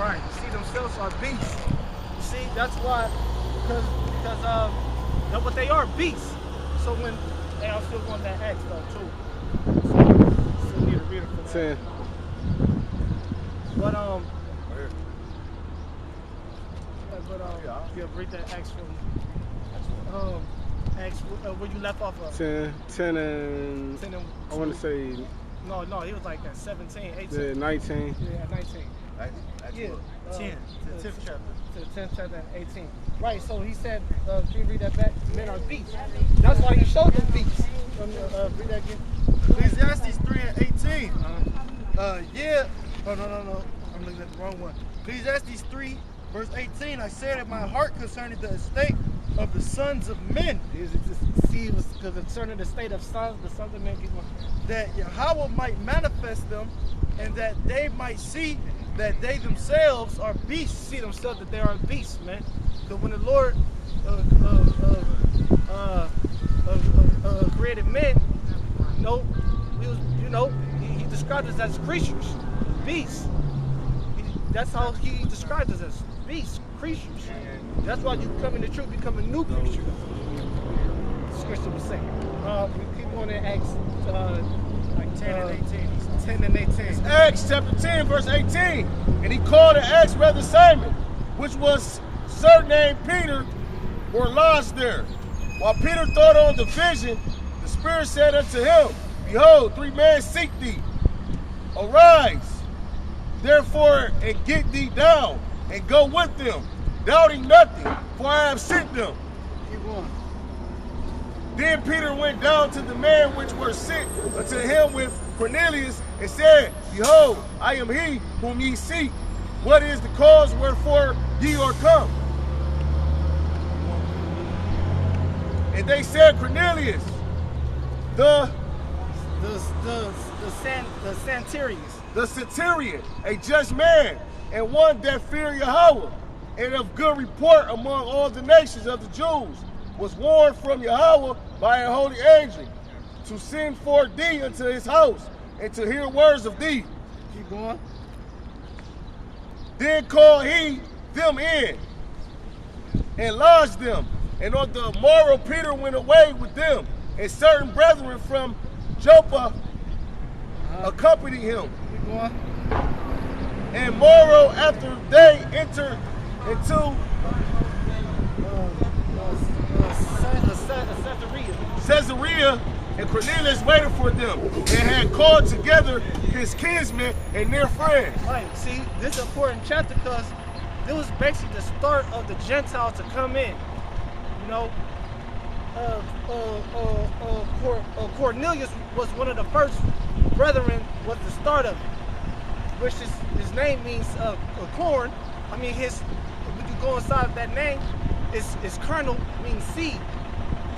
Right. See themselves are beasts. You see, that's why, because that's what they are, beasts. So when they are still going that Acts though too. So still need a reader for that. 10. But yeah, read that Acts from Acts where you left off of. 10 and 10 and I want to say. No, he was like at 17, 18. Yeah, 19. Yeah, 19. Yeah, 10 to the 10th chapter. To the 10th chapter and 18. Right, so he said, can you read that back? Men are beasts. That's why he showed them beasts. Read that again. Ecclesiastes 3 and 18. Yeah. Oh, no. I'm looking at the wrong one. Ecclesiastes 3, verse 18. I said in my heart concerning the estate of the sons of men. See, it was concerning the state of sons, the sons of men. That Yahweh might manifest them, and that they might see that they themselves are beasts. See themselves that they are beasts, man. Because when the Lord created men, he described us as creatures, beasts. That's how he described us as beasts, creatures. That's why you come in the truth, become a new creature. The scripture was saying. We keep going in Acts like 10 and 18. 10 and 18. It's Acts chapter 10, verse 18. And he called and asked whether Simon, which was surnamed Peter, were lodged there. While Peter thought on the vision, the Spirit said unto him, Behold, 3 men seek thee. Arise, therefore, and get thee down, and go with them, doubting nothing, for I have sent them. Keep going. Then Peter went down to the men which were sent unto him with Cornelius, and said, Behold, I am he whom ye seek. What is the cause wherefore ye are come? And they said, Cornelius, the centurion, a just man, and one that feared Yahweh, and of good report among all the nations of the Jews, was warned from Yahweh by a holy angel to send for thee unto his house, and to hear words of thee. Keep going. Then called he them in, and lodged them. And on the morrow Peter went away with them, and certain brethren from Joppa accompanied him. Keep going. And morrow after they entered into Caesarea, and Cornelius waited for them, and had called together his kinsmen and their friends. Right, see, this is an important chapter because it was basically the start of the Gentiles to come in. You know, Cornelius was one of the first brethren, was the start of it, which is, his name means corn. I mean, when you go inside that name, his kernel means seed.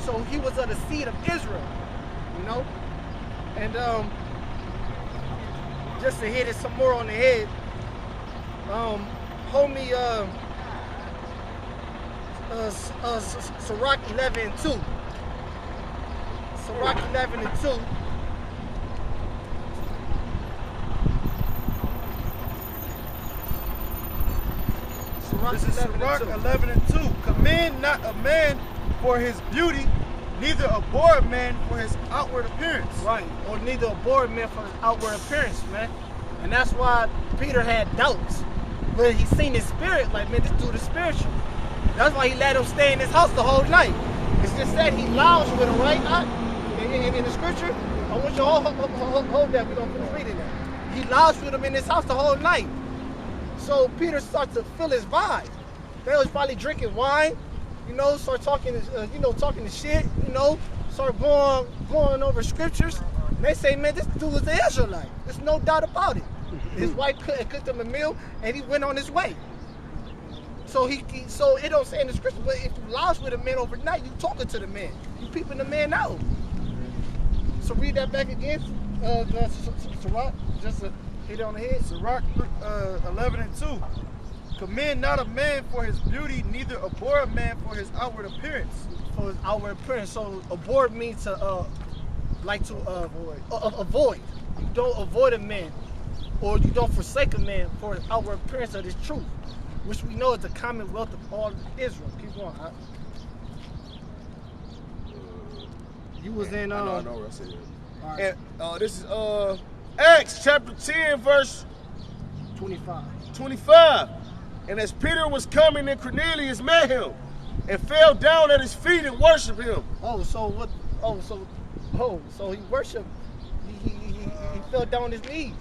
So he was of the seed of Israel, you know? And just to hit it some more on the head, homie, Sirach 11 and 2. Sirach 11 and 2. This is Sirach 11 and 2. Commend not a man for his beauty, neither abhor a man for his outward appearance. Right, or neither abhor a man for his outward appearance, man. And that's why Peter had doubts. But he seen his spirit, like, man, this dude is spiritual. That's why he let him stay in his house the whole night. It's just that he lounged with him, right? In the scripture, I want you to hold that. We're going to finish reading that. He lounged with him in his house the whole night. So Peter starts to feel his vibe. They was probably drinking wine, you know, start talking, talking to shit, you know, start going over scriptures. And they say, man, this dude was an Israelite. There's no doubt about it. His wife cooked him a meal, and he went on his way. So so it don't say in the scripture, but if you lounge with a man overnight, you talking to the man, you peeping the man out. So read that back again, Sirach, just to hit it on the head. Sirach 11 and 2. Commend not a man for his beauty, neither abhor a man for his outward appearance. For his outward appearance. So abhor means to avoid. You don't avoid a man or you don't forsake a man for his outward appearance of his truth, which we know is the commonwealth of all Israel. Keep going. You was in I know what I said. all right, And this is Acts chapter 10, verse 25. 25. And as Peter was coming, and Cornelius met him and fell down at his feet and worshiped him. So he worshipped. He fell down on his knees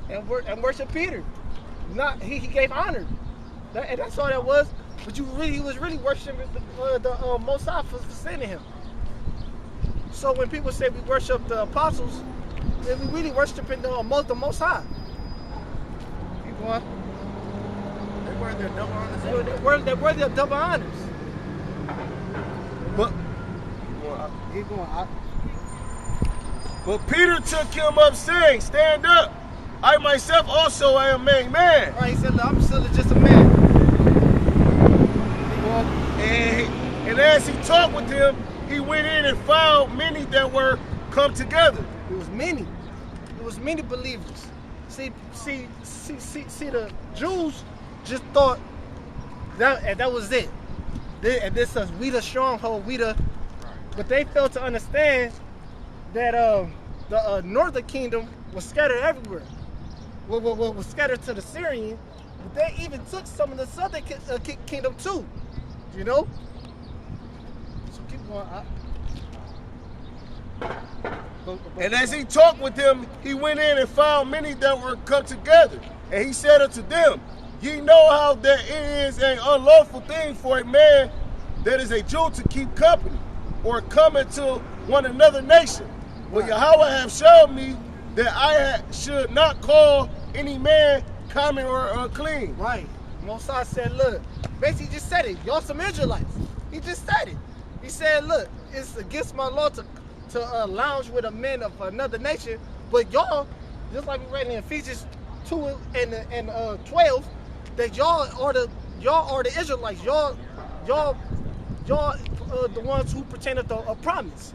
and worshiped Peter. Not he gave honor. And that's all that was. But he was really worshiping the Most High for sending him. So when people say we worship the apostles, then we really worshiping the Most High. Keep going. They wear their double honors. They're worthy of double honors. But Keep going. But Peter took him up, saying, Stand up. I myself also am a man. All right, he said, look, I'm still just a man. And as he talked with him, he went in and found many that were come together. It was many. It was many believers. See, the Jews just thought that was it. And this is we the stronghold, but they failed to understand that the northern kingdom was scattered everywhere. Was scattered to the Syrian, but they even took some of the southern kingdom too. You know? So keep going. And as he talked with them, he went in and found many that were come together. And he said unto them, Ye know how that it is an unlawful thing for a man that is a Jew to keep company, or come into one another nation. But Yahweh have shown me that I should not call any man common or unclean. Right. Moses said, look, basically he just said it. Y'all some Israelites. He just said it. He said, look, it's against my law to lounge with a man of another nation, but y'all, just like we read in Ephesians 2 and 12, that y'all are the Israelites. Y'all the ones who pertain to a promise,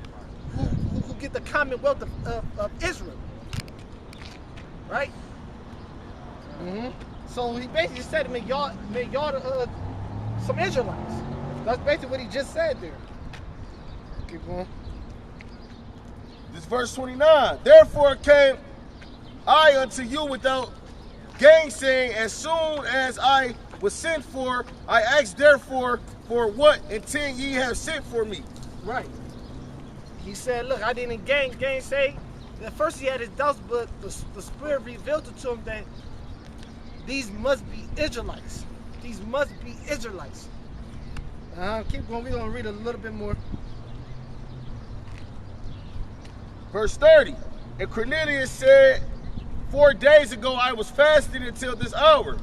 who get the commonwealth of Israel, right? Mm-hmm. So he basically said, make y'all some Israelites. That's basically what he just said there. Keep going. This is verse 29. Therefore came I unto you without gainsaying, as soon as I was sent for. I asked therefore, for what intent ye have sent for me? Right. He said, look, I didn't gainsay. At first he had his doubts, but the Spirit revealed it to him that these must be Israelites. These must be Israelites. Keep going. We're going to read a little bit more. Verse 30. And Cornelius said, 4 days ago I was fasting until this hour,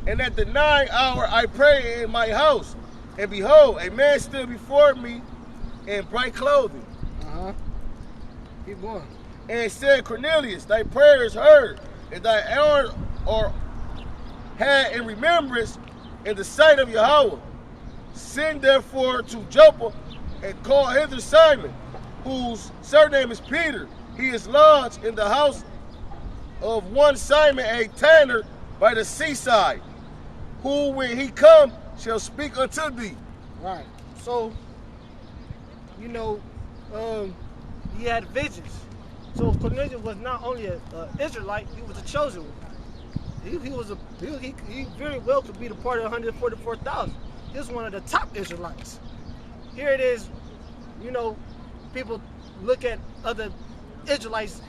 and at the 9th hour I prayed in my house, and behold, a man stood before me in bright clothing. Keep going. And said, Cornelius, thy prayer is heard, and thy hour are had in remembrance in the sight of Yahweh. Send therefore to Joppa and call hither Simon, whose surname is Peter. He is lodged in the house of one Simon a tanner by the seaside, who when he come shall speak unto thee. Right. So, you know, he had visions. So Cornelius was not only an Israelite, he was a chosen one. He very well could be the part of 144,000. He was one of the top Israelites. Here it is, you know, people look at other Israelites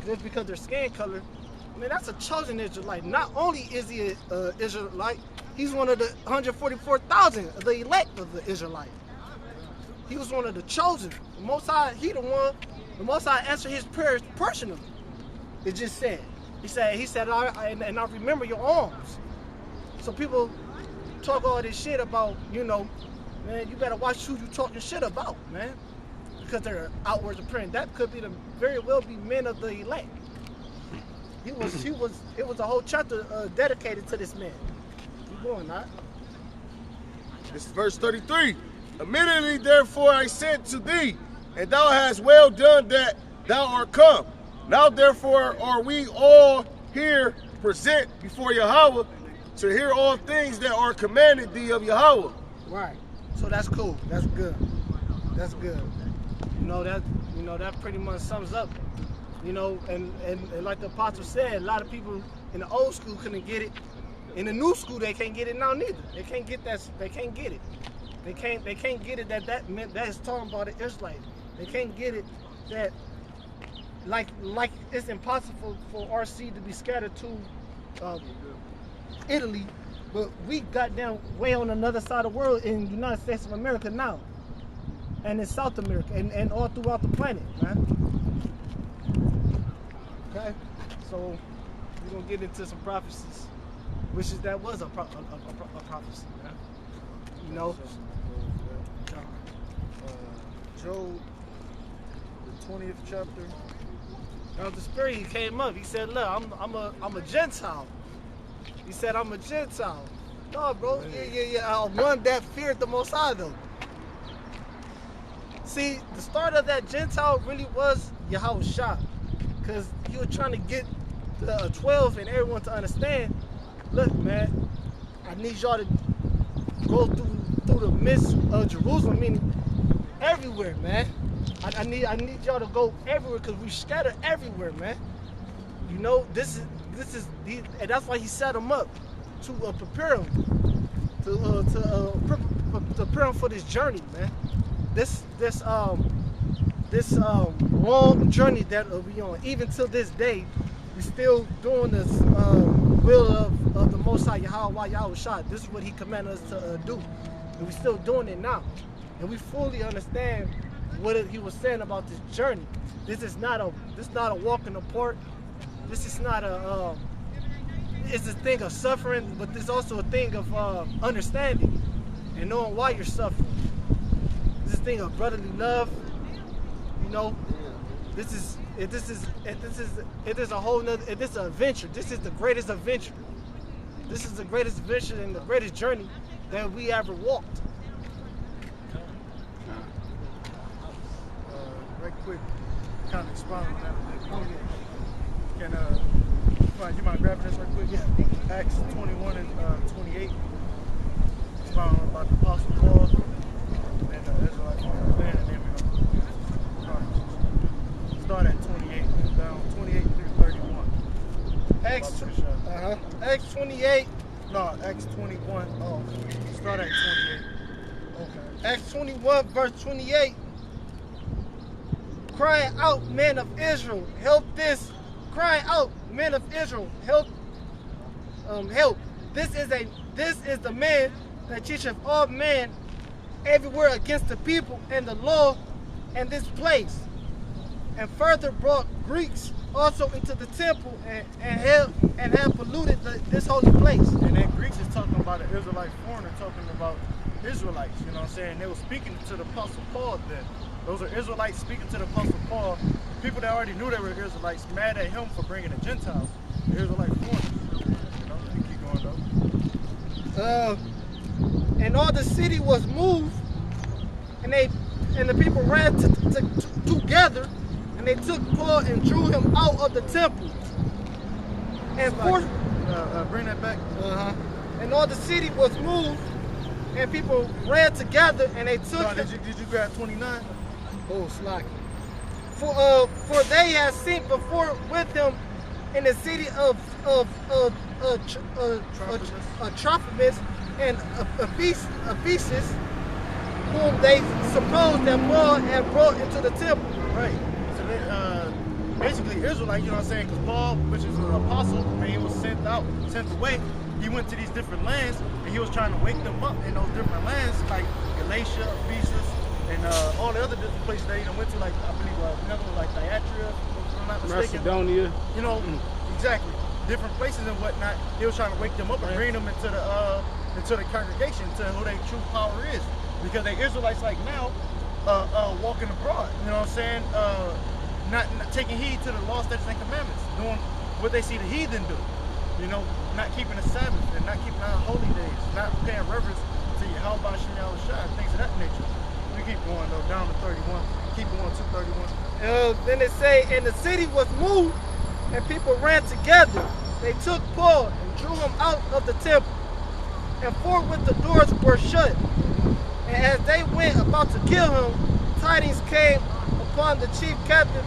just because of their skin color. I mean, that's a chosen Israelite. Not only is he an Israelite, he's one of the 144,000, the elect of the Israelite. He was one of the chosen. The Most High, the Most High answered his prayers personally. It just said. He said, and I remember your arms. So people talk all this shit about, you know, man, you better watch who you talking shit about, man. Because they're outwards appearing. That could be very well be men of the elect. It was a whole chapter dedicated to this man. Keep going, not. This is verse 33. Immediately therefore I sent to thee, and thou hast well done that thou art come. Now therefore are we all here present before Yahweh to hear all things that are commanded thee of Yahweh. Right. So that's cool. That's good. That's good. That pretty much sums up. And like the apostle said, a lot of people in the old school couldn't get it. In the new school, they can't get it now neither. They can't get that. They can't get it. They can't get it that meant that is talking about the Israelite. They can't get it that like it's impossible for our seed to be scattered to Italy, but we got down way on another side of the world in the United States of America now, and in South America, and all throughout the planet, man. Okay, so we're gonna get into some prophecies, that was a prophecy, man. Job, the 20th chapter. Now the spirit, he came up. He said, "Look, I'm a Gentile." He said, "I'm a Gentile." No, bro. Yeah. One that feared the Most High, though. See, the start of that Gentile really was Yahweh Shah, because he was trying to get the 12 and everyone to understand. Look, man, I need y'all to go through the midst of Jerusalem, meaning everywhere, man. I need y'all to go everywhere, because we scatter everywhere, man. This is and that's why he set them up to prepare them to prepare them for this journey, man. This long journey that we on. Even till this day, we still doing this will of the Most High Yahweh Shah. This is what he commanded us to do, and we still doing it now. And we fully understand what he was saying about this journey. This is not a walk in the park. This is not it's a thing of suffering, but it's also a thing of understanding and knowing why you're suffering. This is a thing of brotherly love. This is a whole nother. This is an adventure. This is the greatest adventure. This is the greatest adventure and the greatest journey that we ever walked. Right quick, kind of expound on that a little bit. You mind grabbing this right quick? Yeah. Acts 21 and 28. Expound about the Apostle Paul and the Israelite man, and then we're going to start at 28 and down 28 through 31. Acts 28. No, Acts 21. Oh, start at 28. Okay. Acts 21 verse 28. Crying out, men of Israel, help this. Crying out, men of Israel, help. Help. This is the man that teacheth all men everywhere against the people and the law and this place. And further brought Greeks also into the temple and have polluted this holy place. And then Greeks is talking about an Israelite foreigner talking about Israelites. You know what I'm saying? They were speaking to the Apostle Paul then. Those are Israelites speaking to the Apostle Paul. People that already knew they were Israelites, mad at him for bringing the Gentiles. The Israelite foreigners. Keep going though. And all the city was moved, and the people ran together, and they took Paul and drew him out of the temple. And bring that back. And all the city was moved, and people ran together, and they took. Did you grab 29? Oh, slack. For they had seen before with him in the city of Trophimus and Ephesus, whom they supposed that Paul had brought into the temple. Right. So they, basically Israelite, you know what I'm saying? Because Paul, which is an apostle, when he was sent away, he went to these different lands, and he was trying to wake them up in those different lands, like Galatia, Ephesus, and all the other different places that he went to, like I believe another one like Thyatira, if I'm not mistaken. Macedonia. Exactly. Different places and whatnot. He was trying to wake them up and bring them into the congregation, to who their true power is. Because they Israelites like now, walking abroad. You know what I'm saying? Not taking heed to the law, statutes, and commandments, doing what they see the heathen do. Not keeping the Sabbath and not keeping our holy days, not paying reverence to Yahweh Shah, things of that nature. We keep going though, down to 31. Keep going to 31. Then it say, and the city was moved, and people ran together. they took Paul and drew him out of the temple, and forthwith the doors were shut. And as they went about to kill him, tidings came upon the chief captain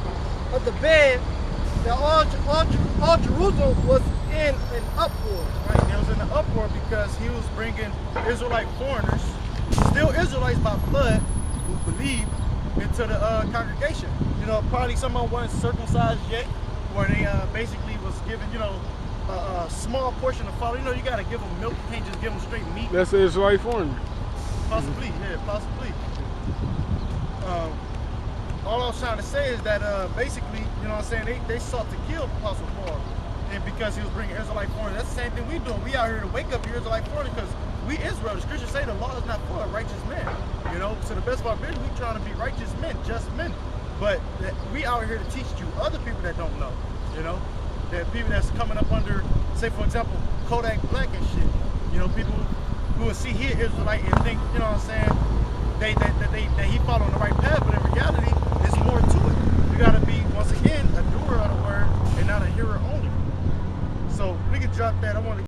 of the band that all Jerusalem was in an uproar. Right, it was in an uproar because he was bringing Israelite foreigners, still Israelites by blood, who believed, into the congregation. You know, probably someone wasn't circumcised yet, where they basically was given, you know, a small portion of follow. You know, you got to give them milk. You can't just give them straight meat. That's the Israelite foreigner. Possibly, yeah, possibly. All I was trying to say is that basically, you know what I'm saying, they sought to kill Apostle Paul. And because he was bringing Israelite foreigners, that's the same thing we doing. We out here to wake up the Israelite foreigners because we Israel. The scriptures say the law is not for a righteous man. You know, to the best of our ability, we trying to be righteous men, just men. But we out here to teach you other people that don't know. You know, that people that's coming up under, say for example, Kodak Black and shit. You know, people who will see he is Israelite and think, you know what I'm saying, that he following the right path, but in reality, there's more to it. You gotta be, once again, a doer of the word and not a hearer only. So we could drop that. I want to